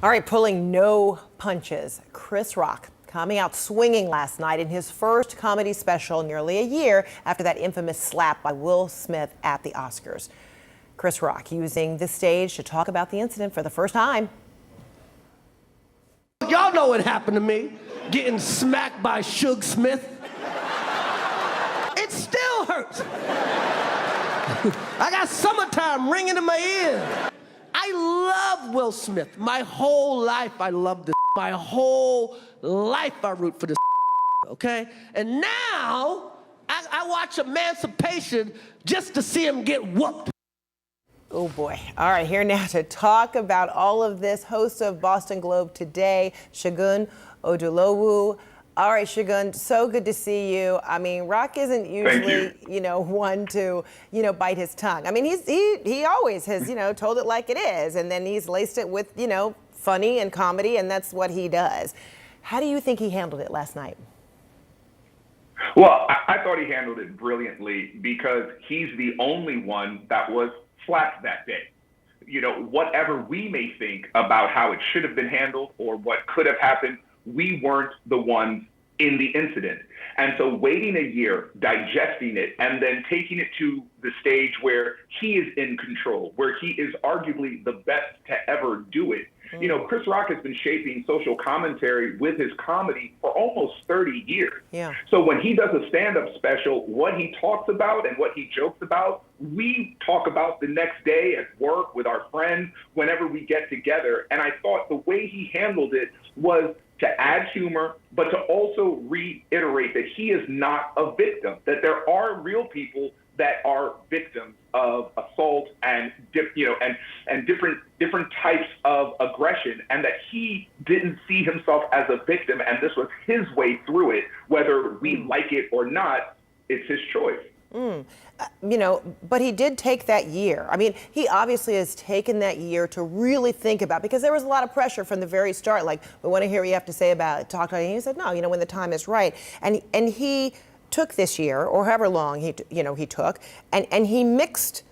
All right, pulling no punches. Chris Rock coming out swinging last night in his first comedy special nearly a year after that infamous slap by Will Smith at the Oscars. Chris Rock using the stage to talk about the incident for the first time. Y'all know what happened to me, getting smacked by Suge Smith. It still hurts. I got summertime ringing in my ear. I love Will Smith. My whole life I loved this. My whole life I root for this, okay? And now I watch Emancipation just to see him get whooped. Oh boy. All right, here now to talk about all of this, host of Boston Globe Today, Segun Odulowu. All right, Segun, so good to see you. I mean, Rock isn't usually, one to, bite his tongue. I mean, he always has, told it like it is, and then he's laced it with, funny and comedy, and that's what he does. How do you think he handled it last night? Well, I thought he handled it brilliantly because he's the only one that was slapped that day. Whatever we may think about how it should have been handled or what could have happened, we weren't the ones in the incident. And so waiting a year, digesting it, and then taking it to the stage where he is in control, where he is arguably the best to ever do it. Chris Rock has been shaping social commentary with his comedy for almost 30 years. Yeah. So when he does a stand-up special, what he talks about and what he jokes about, we talk about the next day at work with our friends whenever we get together. And I thought the way he handled it was to add humor, but to also reiterate that he is not a victim, that there are real people that are victims of assault and different types of aggression, and that he didn't see himself as a victim, and this was his way through it. Whether we like it or not, it's his choice. But he did take that year. I mean, he obviously has taken that year to really think about, because there was a lot of pressure from the very start. Like, we want to hear what you have to say about it. Talk to him. He said, no, when the time is right. And he took this year, or however long he took, and he mixed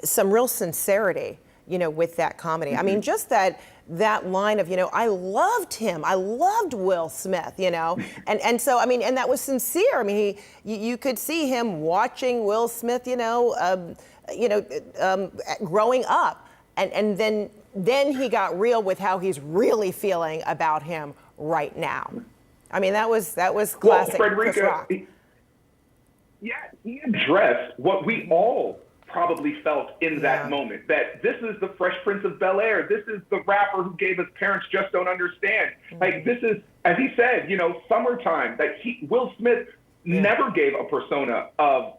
some real sincerity, with that comedy. Mm-hmm. I mean, just that line of, I loved him. I loved Will Smith, and so, I mean, and that was sincere. I mean, you could see him watching Will Smith, growing up, and then he got real with how he's really feeling about him right now. I mean, that was classic. Well, Chris Rock. He addressed what we all probably felt in that moment, that this is the Fresh Prince of Bel-Air. This is the rapper who gave us Parents Just Don't Understand. Mm-hmm. Like, this is, as he said, summertime, that Will Smith never gave a persona of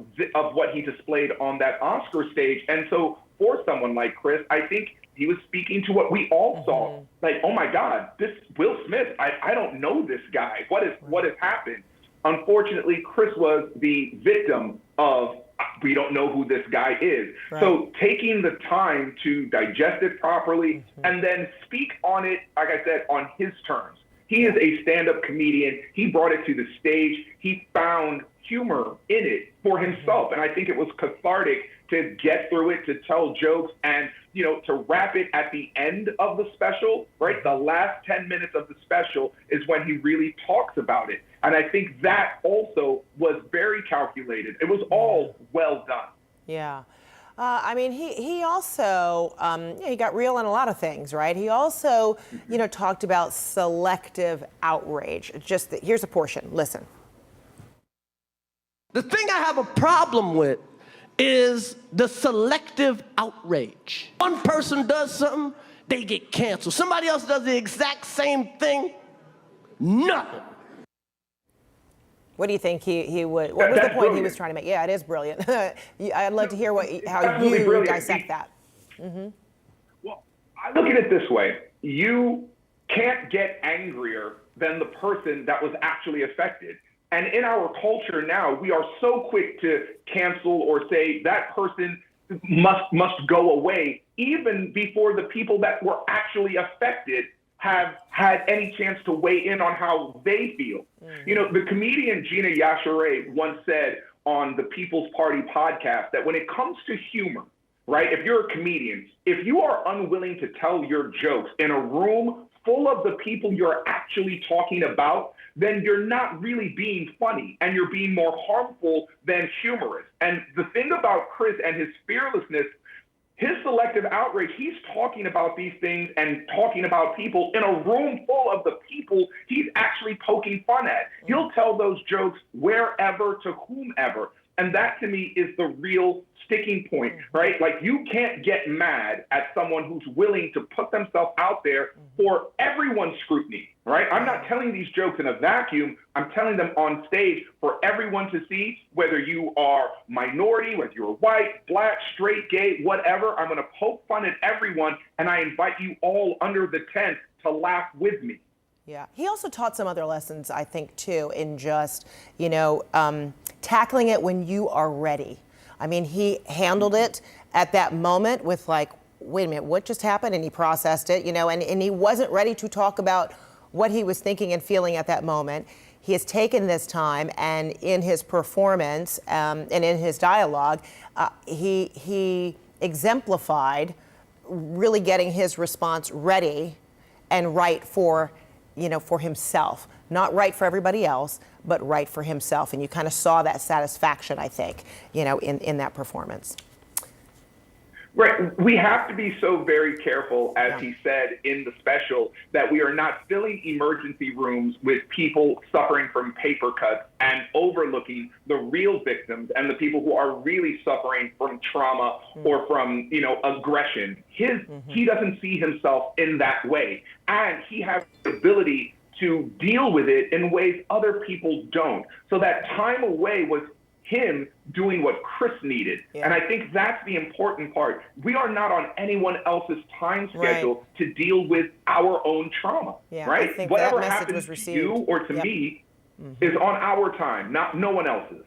what he displayed on that Oscar stage. And so for someone like Chris, I think he was speaking to what we all saw. Like, oh my God, this Will Smith, I don't know this guy. What has happened? Unfortunately, Chris was the victim of, we don't know who this guy is. Right. So taking the time to digest it properly and then speak on it, like I said, on his terms. He is a stand-up comedian. He brought it to the stage. He found humor in it for himself. And I think it was cathartic to get through it, to tell jokes, and, to wrap it at the end of the special, right? The last 10 minutes of the special is when he really talks about it. And I think that also was very calculated. It was all well done. Yeah. I mean, he also, he got real on a lot of things, right? He also, talked about selective outrage. Here's a portion. Listen. The thing I have a problem with is the selective outrage. One person does something, they get canceled. Somebody else does the exact same thing, nothing. What do you think he would? What was the point he was trying to make? Yeah, it is brilliant. I'd love to hear how you dissect that. Mm-hmm. Well, I look at it this way: you can't get angrier than the person that was actually affected. And in our culture now, we are so quick to cancel or say that person must go away, even before the people that were actually affected have had any chance to weigh in on how they feel. Mm-hmm. The comedian Gina Yashere once said on the People's Party podcast that when it comes to humor, right? If you're a comedian, if you are unwilling to tell your jokes in a room full of the people you're actually talking about, then you're not really being funny and you're being more harmful than humorous. And the thing about Chris and his fearlessness, his selective outrage, he's talking about these things and talking about people in a room full of the people he's actually poking fun at. He'll tell those jokes wherever to whomever. And that to me is the real sticking point, right? Like, you can't get mad at someone who's willing to put themselves out there for everyone's scrutiny, right? I'm not telling these jokes in a vacuum. I'm telling them on stage for everyone to see, whether you are minority, whether you're white, black, straight, gay, whatever. I'm going to poke fun at everyone, and I invite you all under the tent to laugh with me. Yeah. He also taught some other lessons, I think, too, in just, tackling it when you are ready. I mean, he handled it at that moment with like, wait a minute, what just happened? And he processed it, and he wasn't ready to talk about what he was thinking and feeling at that moment. He has taken this time, and in his performance and in his dialogue, he exemplified really getting his response ready and right for himself. Not right for everybody else, but right for himself. And you kind of saw that satisfaction, I think, in that performance. Right. We have to be so very careful, as he said in the special, that we are not filling emergency rooms with people suffering from paper cuts and overlooking the real victims and the people who are really suffering from trauma or from, aggression. He doesn't see himself in that way. And he has the ability to deal with it in ways other people don't. So that time away was him doing what Chris needed. And I think that's the important part. We are not on anyone else's time schedule to deal with our own trauma, right? I think Whatever that message happens was to received. you or to me is on our time, not no one else's.